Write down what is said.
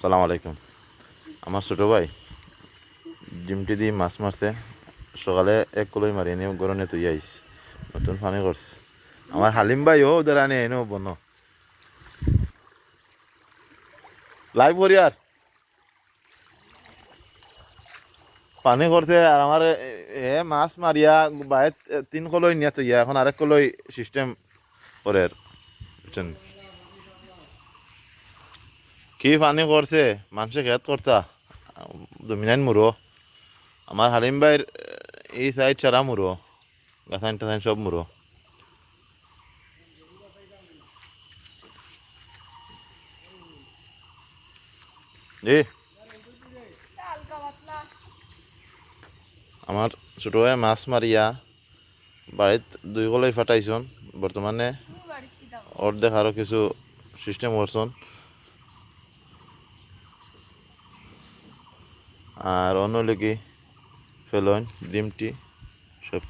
সালাম আলাইকুম। আমার ছোট ভাই ডিমটি দিয়ে মাছ মারছে। সকালে এক কলই মারি এনে গরনে তুই আইস নতুন পানি করছে। আমার হালিম ভাই ও ওদের আনে এনে বনো লাইভ করি আর পানি করতে আর আমার মাছ মারিয়া বাইরে 3 কলই নিয়ে তুই এখন আরেক কলই সিস্টেম করে বুঝছেন কি পানি করছে মানুষে খেত করতা জমিনাইন মুরো আমার হালিম ভাইয়ের এই সাইড ছাড়া মুরো গাছাইন টাছাইন সব মুরো জি। আমার ছোট ভাই মাছ মারিয়া বাড়িত 2 কলই ফাটাইছন বর্তমানে অর্ধেক আরো কিছু সিস্টেম করছন আর অন্য লেগে ফেলন ডিমটি সব